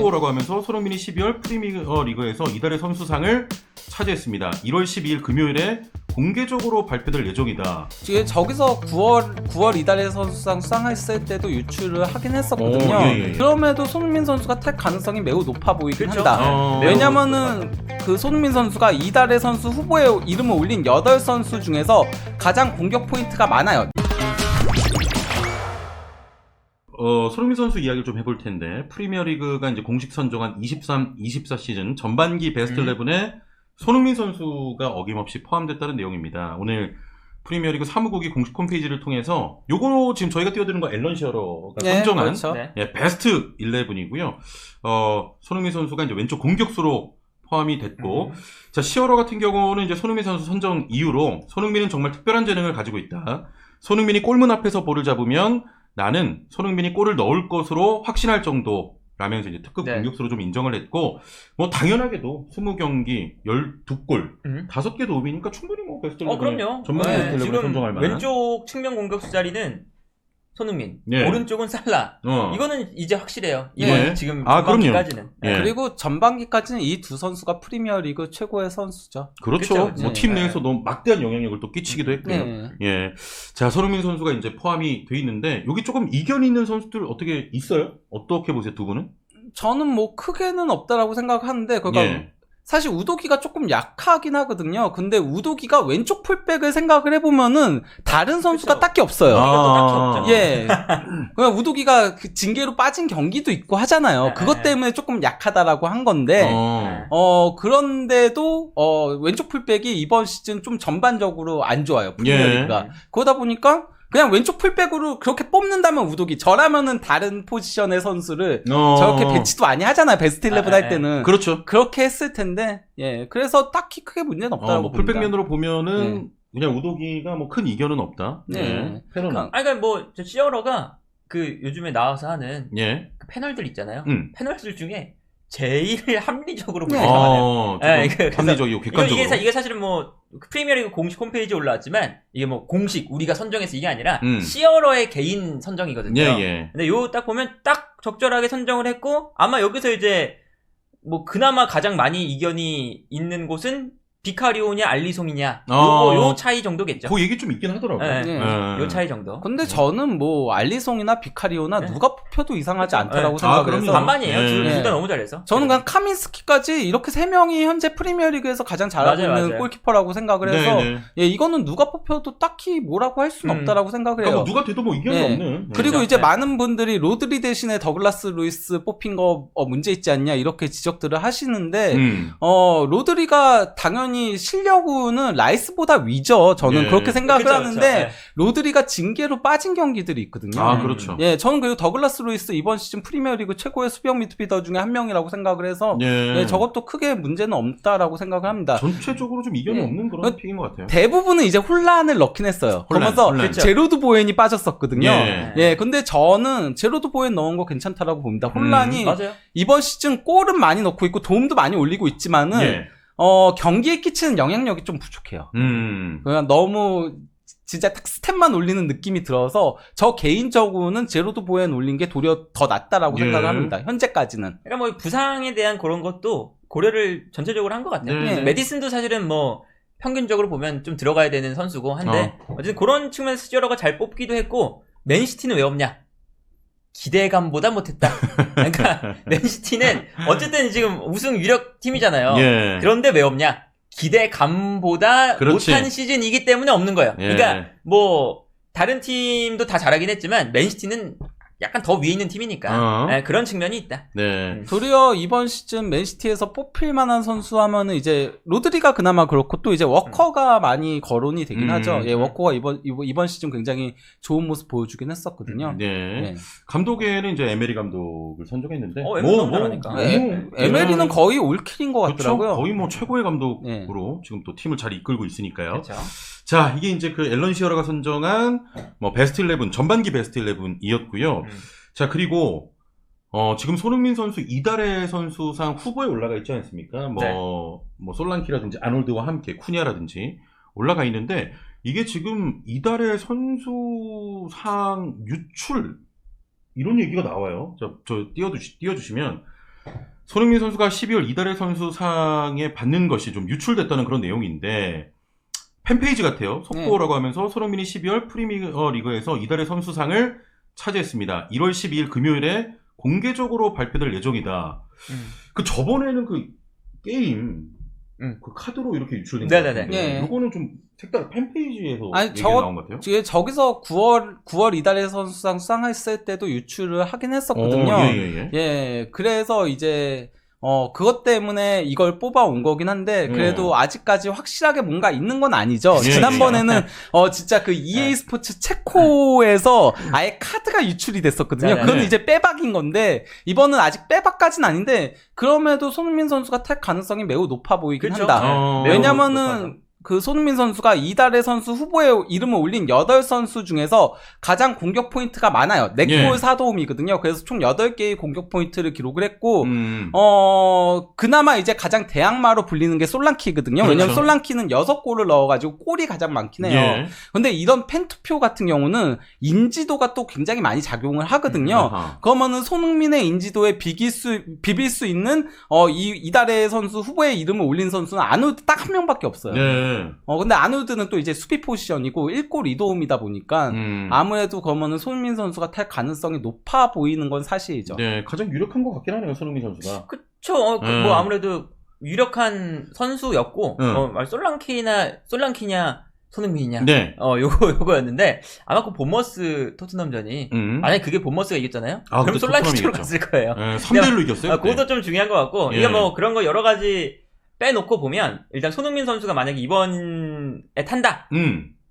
후보라고 하면서 손흥민이 12월 프리미어 리그에서 이달의 선수상을 차지했습니다. 1월 12일 금요일에 공개적으로 발표될 예정이다. 저기서 9월 이달의 선수상 수상했을 때도 유출을 하긴 했었거든요. 예. 그럼에도 손흥민 선수가 탈 가능성이 매우 높아 보이긴 그렇죠. 한다. 왜냐면은 그 손흥민 선수가 이달의 선수 후보에 이름을 올린 8선수 중에서 가장 공격 포인트가 많아요. 손흥민 선수 이야기를 좀 해볼 텐데, 프리미어리그가 이제 공식 선정한 23-24 시즌 전반기 베스트 11에 손흥민 선수가 어김없이 포함됐다는 내용입니다. 오늘 프리미어리그 사무국이 공식 홈페이지를 통해서 요거 지금 저희가 띄워드리는 거 앨런 시어러가 선정한 그렇죠. 베스트 11이고요. 손흥민 선수가 이제 왼쪽 공격수로 포함이 됐고, 자, 시어러 같은 경우는 이제 손흥민 선수 선정 이유로 손흥민은 정말 특별한 재능을 가지고 있다. 손흥민이 골문 앞에서 볼을 잡으면 나는 손흥민이 골을 넣을 것으로 확신할 정도라면서 이제 특급 공격수로 좀 인정을 했고, 뭐 당연하게도 20경기 12골 5개 도움이니까 충분히 뭐 베스트 11 그럼요. 전반 베스트 11 지금 선정할 만한. 왼쪽 측면 공격수 자리는 손흥민, 예. 오른쪽은 살라. 이거는 이제 확실해요. 예. 지금 그럼요. 전반기까지는. 예. 그리고 전반기까지는 이 두 선수가 프리미어리그 최고의 선수죠. 그렇죠. 그쵸? 뭐 팀 내에서 너무 막대한 영향력을 또 끼치기도 했고요. 예. 자, 손흥민 선수가 이제 포함이 돼 있는데, 여기 조금 이견 있는 선수들 어떻게 있어요? 어떻게 보세요, 두 분은? 저는 뭐 크게는 없다라고 생각하는데, 그러니까 사실 우도기가 조금 약하긴 하거든요. 근데 우도기가 왼쪽 풀백을 생각을 해보면은 다른 선수가 딱히 없어요. 딱히 없죠. 예. 그냥 우도기가 그 징계로 빠진 경기도 있고 하잖아요. 그것 때문에 조금 약하다라고 한 건데, 그런데도, 왼쪽 풀백이 이번 시즌 좀 전반적으로 안 좋아요. 프리미어리그가. 그러다 보니까 그냥 왼쪽 풀백으로 그렇게 뽑는다면 우도기. 저라면은 다른 포지션의 선수를 저렇게 배치도 많이 하잖아요. 베스트 11 할 때는. 그렇죠. 그렇게 했을 텐데, 예. 그래서 딱히 크게 문제는 없다라고 뭐 봅니다. 풀백면으로 보면은 그냥 우도기가 뭐 큰 이견은 없다. 네. 패널은. 그러니까 뭐 저 시어러가 그 요즘에 나와서 하는 그 패널들 있잖아요. 패널들 중에 제일 합리적으로 분석하네요. 합리적이고 객관적으로. 이게 사실은 뭐 프리미어리그 공식 홈페이지에 올라왔지만 이게 뭐 공식 우리가 선정해서 이게 아니라 시어러의 개인 선정이거든요. 근데 요 딱 보면 딱 적절하게 선정을 했고, 아마 여기서 이제 뭐 그나마 가장 많이 이견이 있는 곳은 비카리오냐 알리송이냐 요 차이 정도겠죠. 그 얘기 좀 있긴 하더라고요. 요 차이 정도. 근데 저는 뭐 알리송이나 비카리오나 누가 뽑혀도 이상하지 않다라고 생각을 해서 반반이에요. 둘 다 너무 잘해서. 저는 그냥 카민스키까지 이렇게 3명이 현재 프리미어리그에서 가장 잘하고 있는 골키퍼라고 생각을 해서 예, 이거는 누가 뽑혀도 딱히 뭐라고 할 수는 없다라고 생각을 해요. 뭐 누가 돼도 뭐 이견이 없는. 그리고 이제 많은 분들이 로드리 대신에 더글라스 루이스 뽑힌 거 문제 있지 않냐 이렇게 지적들을 하시는데 로드리가 당연히 실력은 라이스보다 위죠. 저는 그렇게 생각을 하는데 로드리가 징계로 빠진 경기들이 있거든요. 그렇죠. 예, 저는 그리고 더글라스 루이스 이번 시즌 프리미어리그 최고의 수비형 미드필더 중에 한 명이라고 생각을 해서 예, 저것도 크게 문제는 없다라고 생각을 합니다. 전체적으로 좀 이견이 없는 그런 픽인 것 같아요. 대부분은 이제 혼란을 넣긴 했어요. 그러면서 제로드 보엔이 빠졌었거든요. 예, 근데 저는 제로드 보엔 넣은 거 괜찮다라고 봅니다. 혼란이 이번 시즌 골은 많이 넣고 있고 도움도 많이 올리고 있지만은 경기에 끼치는 영향력이 좀 부족해요. 그냥 너무 진짜 딱 스텝만 올리는 느낌이 들어서 저 개인적으로는 제로드 보엔 올린 게 도리어 더 낫다라고 생각을 합니다. 현재까지는. 그러니까 뭐 부상에 대한 그런 것도 고려를 전체적으로 한 것 같아요. 메디슨도 사실은 뭐 평균적으로 보면 좀 들어가야 되는 선수고 한데 어쨌든 그런 측면에서 시어러가 잘 뽑기도 했고, 맨시티는 왜 없냐? 기대감보다 못했다. 그러니까 맨시티는 어쨌든 지금 우승 유력 팀이잖아요. 그런데 왜 없냐? 기대감보다 못한 시즌이기 때문에 없는 거예요. 그러니까 뭐 다른 팀도 다 잘하긴 했지만 맨시티는 약간 더 위에 있는 팀이니까 그런 측면이 있다. 도리어 이번 시즌 맨시티에서 뽑힐 만한 선수 하면은 이제 로드리가 그나마 그렇고 또 이제 워커가 많이 거론이 되긴 하죠. 예, 워커가 이번 시즌 굉장히 좋은 모습 보여주긴 했었거든요. 감독에는 이제 에메리 감독을 선정했는데 에메리는 거의 올킬인 것 같더라고요. 거의 뭐 최고의 감독으로 지금 또 팀을 잘 이끌고 있으니까요. 자, 이게 이제 그 앨런 시어러가 선정한 뭐 베스트 11 전반기 베스트 11이었고요. 자, 그리고 지금 손흥민 선수 이달의 선수상 후보에 올라가 있지 않습니까? 뭐 솔랑키라든지 아놀드와 함께 쿠냐라든지 올라가 있는데, 이게 지금 이달의 선수상 유출 이런 얘기가 나와요. 저 띄워주시면 손흥민 선수가 12월 이달의 선수상에 받는 것이 좀 유출됐다는 그런 내용인데 팬페이지 같아요. 속보라고 하면서 손흥민이 12월 프리미어 리그에서 이달의 선수상을 차지했습니다. 1월 12일 금요일에 공개적으로 발표될 예정이다. 그 저번에는 그 게임 그 카드로 이렇게 유출된 거 같은데 이거는 좀 색다른 팬페이지에서 얘기가 나온 것 같아요. 저기서 9월 이달의 선수상 수상했을 때도 유출을 하긴 했었거든요. 그래서 이제 그것 때문에 이걸 뽑아온 거긴 한데, 그래도 아직까지 확실하게 뭔가 있는 건 아니죠. 지난번에는, 진짜 그 EA 스포츠 체코에서 아예 카드가 유출이 됐었거든요. 그건 이제 빼박인 건데, 이번은 아직 빼박까지는 아닌데, 그럼에도 손흥민 선수가 탈 가능성이 매우 높아 보이긴 한다. 왜냐면은, 그 손흥민 선수가 이달의 선수 후보에 이름을 올린 8선수 중에서 가장 공격 포인트가 많아요. 4골 4도움이거든요. 그래서 총 8개의 공격 포인트를 기록을 했고 그나마 이제 가장 대항마로 불리는 게 솔랑키거든요. 왜냐면 솔랑키는 6골을 넣어가지고 골이 가장 많긴 해요. 근데 이런 팬투표 같은 경우는 인지도가 또 굉장히 많이 작용을 하거든요. 그러면은 손흥민의 인지도에 비빌 수 있는 이달의 선수 후보에 이름을 올린 선수는 아누드 딱 한 명밖에 없어요. 근데 아누드는 또 이제 수비 포지션이고 1골 2도움이다 보니까 아무래도 그러면은 손흥민 선수가 탈 가능성이 높아 보이는 건 사실이죠. 네, 가장 유력한 것 같긴 하네요, 손흥민 선수가. 그쵸. 뭐 아무래도 유력한 선수였고, 솔랑키냐, 손흥민이냐. 요거였는데, 아마 그 본머스 토트넘전이, 만약에 그게 본머스가 이겼잖아요? 그럼 솔랑키 쪽으로 갔을 거예요. 3대1로 이겼어요? 그것도 좀 중요한 것 같고, 이게 뭐 그런 거 여러 가지 빼놓고 보면 일단 손흥민 선수가 만약에 이번에 탄다.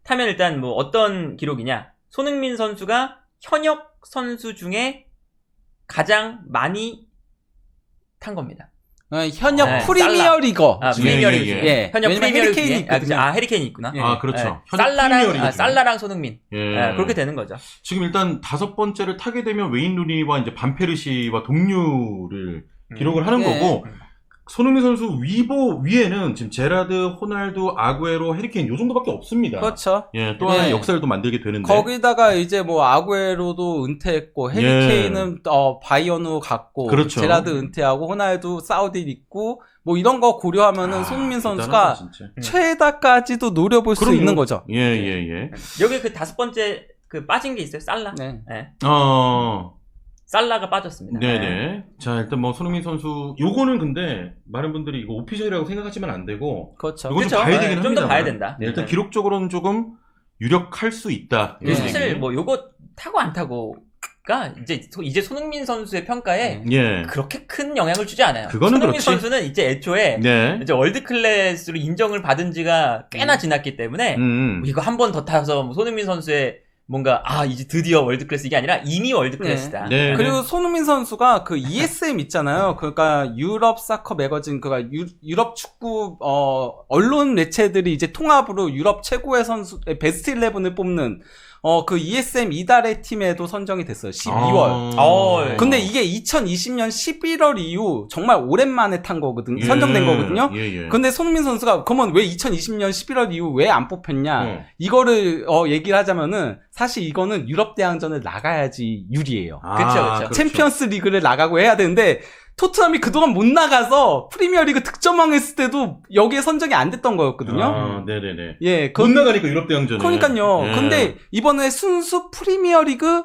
타면 일단 뭐 어떤 기록이냐. 손흥민 선수가 현역 선수 중에 가장 많이 탄 겁니다. 현역 프리미어리거. 프리미어리그. 현역 프리미어리그. 있거든요. 해리케인이 있구나. 그렇죠. 살라랑 손흥민. 그렇게 되는 거죠. 지금 일단 5번째를 타게 되면 웨인 루니와 이제 반페르시와 동률을 기록을 하는 거고 손흥민 선수 위에는 지금 제라드, 호날두, 아구에로, 해리케인 요 정도밖에 없습니다. 그렇죠. 또 하나의 역사를 또 만들게 되는데 거기다가 이제 뭐 아구에로도 은퇴했고 해리케인은 바이언으로 갔고 그렇죠. 제라드 은퇴하고 호날두 사우디 있고 뭐 이런 거 고려하면은 손흥민 선수가 최다까지도 노려볼 수 있는 거죠. 여기 그 5번째 그 빠진 게 있어요. 살라. 살라가 빠졌습니다. 네네. 자, 일단 뭐 손흥민 선수 요거는 근데 많은 분들이 이거 오피셜이라고 생각하시면 안 되고 그렇죠. 이거 좀 봐야 되긴 합니다. 좀 더 봐야 된다. 일단 기록적으로는 조금 유력할 수 있다. 사실 뭐 요거 타고 안 타고가 이제 손흥민 선수의 평가에 그렇게 큰 영향을 주지 않아요. 그거는 손흥민 그렇지. 선수는 이제 애초에 이제 월드 클래스로 인정을 받은 지가 꽤나 지났기 때문에 이거 한 번 더 타서 뭐 손흥민 선수의 뭔가 이제 드디어 월드클래스 이게 아니라 이미 월드클래스다. 그리고 손흥민 선수가 그 ESM 있잖아요. 그러니까 유럽 사커 매거진 그러니까 유럽 축구 언론 매체들이 이제 통합으로 유럽 최고의 선수 베스트 11을 뽑는 그 ESM 이달의 팀에도 선정이 됐어요. 12월. 근데 이게 2020년 11월 이후 정말 오랜만에 탄 거거든요. 선정된 거거든요. 근데 손흥민 선수가 그러면 왜 2020년 11월 이후 왜 안 뽑혔냐? 이거를 얘기를 하자면은 사실 이거는 유럽 대항전을 나가야지 유리해요. 그렇죠. 챔피언스 리그를 나가고 해야 되는데 토트넘이 그동안 못 나가서 프리미어리그 득점왕 했을 때도 여기에 선정이 안 됐던 거였거든요. 네네네. 못 나가니까 유럽 대항전을. 그러니까요. 근데 이번에 순수 프리미어리그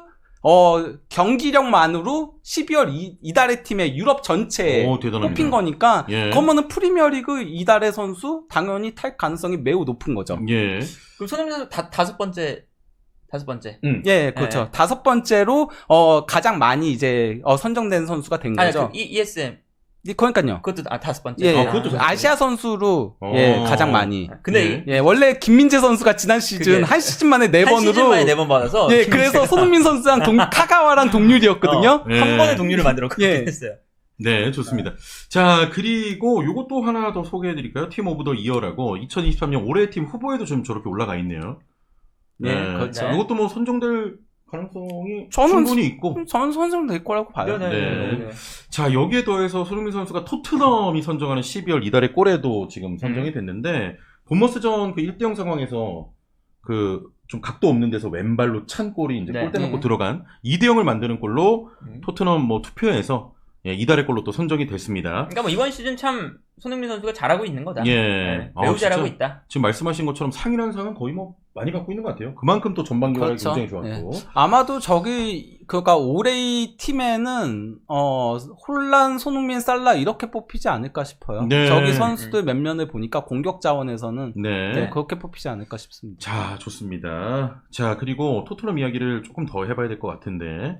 경기력만으로 12월 이달의 팀의 유럽 전체에 뽑힌 거니까 그러면은 프리미어리그 이달의 선수 당연히 탈 가능성이 매우 높은 거죠. 그럼 손흥민 선수 5번째. 그렇죠. 5번째로 가장 많이 이제 선정된 선수가 된 거죠. ESM. 그러니까요. 그것도 5번째. 그것도 아시아 선수로 가장 많이. 근데 원래 김민재 선수가 지난 시즌 한 시즌 만에 4번으로 한 시즌 만에 4번 받아서 그래서 손흥민 선수랑 카가와랑 동률이었거든요. 한 번에 동률을 만들었거든요. 했어요. 네, 좋습니다. 자, 그리고 요것도 하나 더 소개해 드릴까요? 팀 오브 더 이어라고 2023년 올해의 팀 후보에도 좀 저렇게 올라가 있네요. 그렇죠. 이것도 뭐 선정될 가능성이 충분히 있고. 저는 선정될 거라고 봐요. 자, 여기에 더해서 손흥민 선수가 토트넘이 선정하는 12월 이달의 골에도 지금 선정이 됐는데, 본머스전 그 1대0 상황에서 좀 각도 없는 데서 왼발로 찬 골이 이제 골대 넣고 들어간 2대0을 만드는 골로 토트넘 뭐 투표에서 예, 이달의 골로 또 선정이 됐습니다. 그러니까 뭐 이번 시즌 참 손흥민 선수가 잘하고 있는 거다. 예. 네, 매우 잘하고 있다. 지금 말씀하신 것처럼 상이라는 상은 거의 뭐 많이 갖고 있는 것 같아요. 그만큼 또 전반기가 그렇죠. 굉장히 좋았고. 예. 아마도 그러니까 올해의 팀에는 혼란, 손흥민, 살라 이렇게 뽑히지 않을까 싶어요. 네. 저기 선수들 몇 면을 보니까 공격 자원에서는 네. 그렇게 뽑히지 않을까 싶습니다. 자, 좋습니다. 자, 그리고 토트넘 이야기를 조금 더 해봐야 될 것 같은데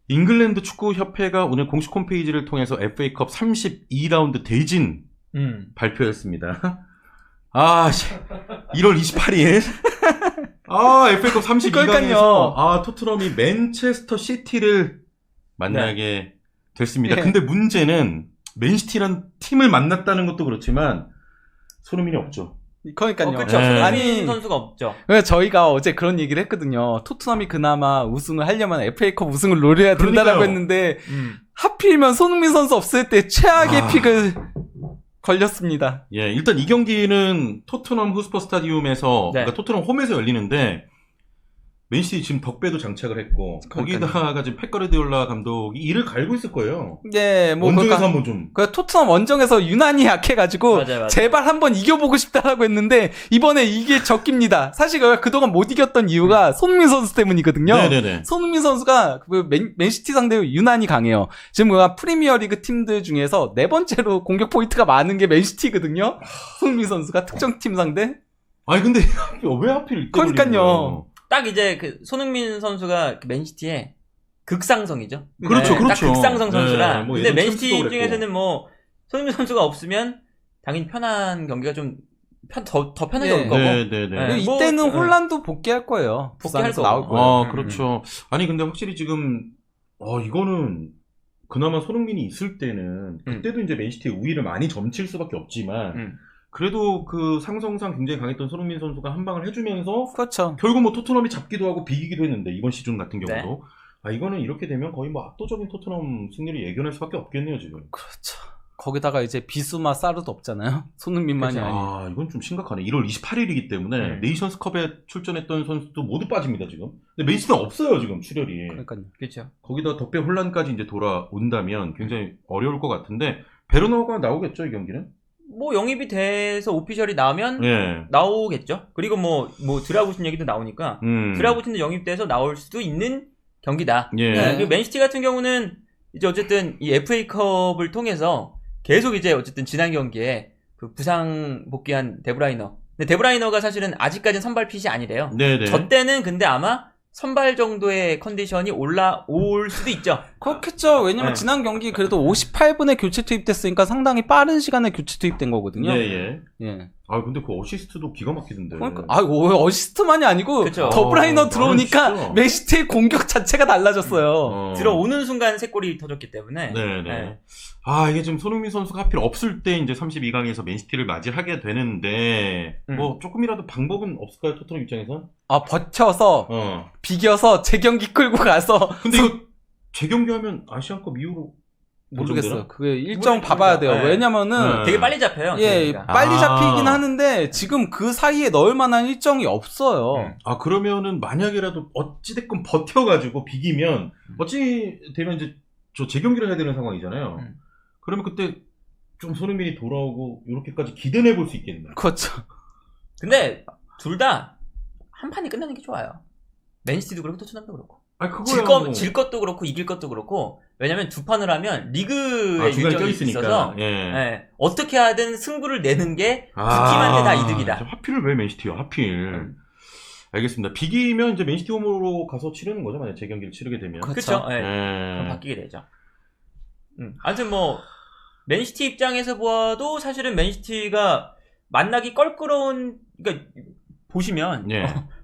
잉글랜드 축구협회가 오늘 공식 홈페이지를 통해서 FA컵 32라운드 대진 발표했습니다. 1월 28일 FA컵 32강에서 토트넘이 맨체스터 시티를 만나게 됐습니다. 근데 문제는 맨시티란 팀을 만났다는 것도 그렇지만 손흥민이 없죠. 그러니까요. 그렇죠. 손흥민 선수가 없죠. 저희가 어제 그런 얘기를 했거든요. 토트넘이 그나마 우승을 하려면 FA컵 우승을 노려야 된다라고 했는데 하필이면 손흥민 선수 없을 때 최악의 픽을 걸렸습니다. 예, 일단 이 경기는 토트넘 후스퍼 스타디움에서 그러니까 토트넘 홈에서 열리는데 맨시티 지금 덕배도 장착을 했고 거기다가 지금 펩 가르디올라 감독이 이를 갈고 있을 거예요. 네, 뭐 원정에서 한번 좀. 토트넘 원정에서 유난히 약해가지고 맞아요. 제발 한번 이겨보고 싶다라고 했는데 이번에 이게 적깁니다. 사실 그동안 못 이겼던 이유가 손흥민 선수 때문이거든요. 네네네. 손흥민 선수가 맨시티 상대로 유난히 강해요. 지금 프리미어리그 팀들 중에서 4번째로 공격 포인트가 많은 게 맨시티거든요. 손흥민 선수가 특정 팀 상대. 아니 근데 왜 하필 이때 그러니까요. 딱 이제 그 손흥민 선수가 그 맨시티의 극상성이죠. 그렇죠, 네, 그렇죠. 딱 극상성 선수라. 네, 뭐 근데 예전 맨시티 챔스도 중에서는 뭐 손흥민 선수가 없으면 당연히 편한 경기가 좀 더 편해질 거고. 네네네. 이때는 혼란도 복귀할 거예요. 복귀할 부산에서 거고. 나올 거예요. 그렇죠. 아니 근데 확실히 지금 이거는 그나마 손흥민이 있을 때는 그때도 이제 맨시티의 우위를 많이 점칠 수밖에 없지만. 그래도 그 상성상 굉장히 강했던 손흥민 선수가 한 방을 해주면서 그렇죠. 결국 뭐 토트넘이 잡기도 하고 비기기도 했는데 이번 시즌 같은 경우도 이거는 이렇게 되면 거의 뭐 압도적인 토트넘 승리를 예견할 수밖에 없겠네요 지금. 그렇죠. 거기다가 이제 비수마 사르도 없잖아요. 손흥민만이 아니에요. 이건 좀 심각하네. 1월 28일이기 때문에 네이션스컵에 출전했던 선수도 모두 빠집니다 지금. 근데 맨시티는 없어요 지금 출혈이. 그러니까요. 그렇죠. 거기다 덕배 혼란까지 이제 돌아온다면 굉장히 어려울 것 같은데 베르너가 나오겠죠 이 경기는? 뭐 영입이 돼서 오피셜이 나오면 예. 나오겠죠. 그리고 뭐 드라구신 얘기도 나오니까 드라구신도 영입돼서 나올 수도 있는 경기다. 예. 그리고 맨시티 같은 경우는 이제 어쨌든 이 FA컵을 통해서 계속 이제 어쨌든 지난 경기에 그 부상 복귀한 데브라이너. 근데 데브라이너가 사실은 아직까지는 선발 핏이 아니래요. 네네. 저 때는 근데 아마 선발 정도의 컨디션이 올라올 수도 있죠. 그렇겠죠. 왜냐면 지난 경기 그래도 58분에 교체 투입됐으니까 상당히 빠른 시간에 교체 투입된 거거든요. 예. 예. 근데 그 어시스트도 기가 막히던데. 그러니까 어시스트만이 아니고 그쵸. 더브라이너 들어오니까 진짜. 맨시티의 공격 자체가 달라졌어요. 들어오는 순간 3골이 터졌기 때문에. 네네. 이게 지금 손흥민 선수가 하필 없을 때 이제 32강에서 맨시티를 맞이하게 되는데 뭐 조금이라도 방법은 없을까요 토트넘 입장에서? 버텨서 비겨서 재경기 끌고 가서. 근데 이거 재경기하면 아시안컵 이후로 모르겠어요. 그게 일정 봐봐야 돼요. 왜냐면은 되게 빨리 잡혀요. 예, 빨리 잡히긴 하는데 지금 그 사이에 넣을 만한 일정이 없어요. 그러면은 만약에라도 어찌됐건 버텨가지고 비기면 어찌 되면 이제 저 재경기를 해야 되는 상황이잖아요. 그러면 그때 좀 손흥민이 돌아오고 이렇게까지 기대해 볼 수 있겠네요. 그렇죠. 근데 둘 다 한 판이 끝나는 게 좋아요. 맨시티도 그렇고 토트넘도 그렇고. 질 것도 그렇고 이길 것도 그렇고. 왜냐면 두 판을 하면 리그에 일정이 있어서 어떻게 하든 승부를 내는 게 두 팀한테 다 이득이다. 하필 왜 맨시티요? 하필. 알겠습니다. 비기면 이제 맨시티 홈으로 가서 치르는 거죠. 만약 재경기를 치르게 되면. 그렇죠. 그럼 바뀌게 되죠. 아무튼 뭐 맨시티 입장에서 보아도 사실은 맨시티가 만나기 껄끄러운, 그러니까 보시면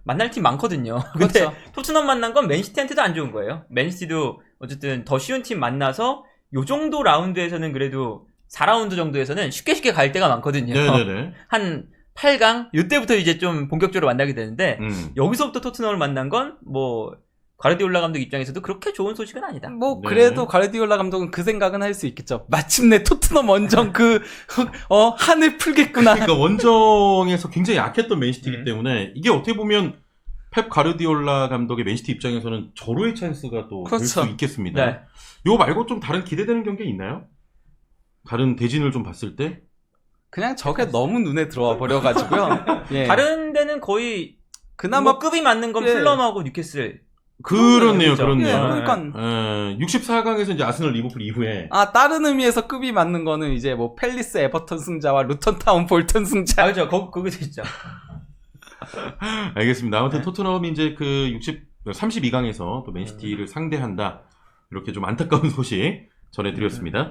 만날 팀 많거든요. 근데 그렇죠. 토트넘 만난 건 맨시티한테도 안 좋은 거예요. 맨시티도 어쨌든 더 쉬운 팀 만나서 요 정도 라운드에서는 그래도 4라운드 정도에서는 쉽게 갈 때가 많거든요. 네네네. 한 8강 이때부터 이제 좀 본격적으로 만나게 되는데 여기서부터 토트넘을 만난 건 뭐 가르디올라 감독 입장에서도 그렇게 좋은 소식은 아니다. 그래도 가르디올라 감독은 그 생각은 할 수 있겠죠. 마침내 토트넘 원정 한을 풀겠구나. 그러니까 원정에서 굉장히 약했던 맨시티이기 때문에 이게 어떻게 보면 펩 가르디올라 감독의 맨시티 입장에서는 절호의 찬스가 또 될 수 그렇죠. 있겠습니다. 네. 요 말고 좀 다른 기대되는 경기 있나요? 다른 대진을 좀 봤을 때? 그냥 저게 너무 눈에 들어와 버려가지고요. 예. 다른 데는 거의 그나마 뭐 급이 맞는 건 풀럼하고 뉴캐슬. 그렇네요, 그렇죠. 그렇네요. 예, 그러니까 64강에서 이제 아스널 리버풀 이후에 다른 의미에서 급이 맞는 거는 이제 뭐 팰리스 에버턴 승자와 루턴 타운 볼턴 승자. 그렇죠. 거기도 있죠. 알겠습니다. 아무튼 네. 토트넘이 이제 그 32강에서 또 맨시티를 상대한다. 이렇게 좀 안타까운 소식 전해드렸습니다.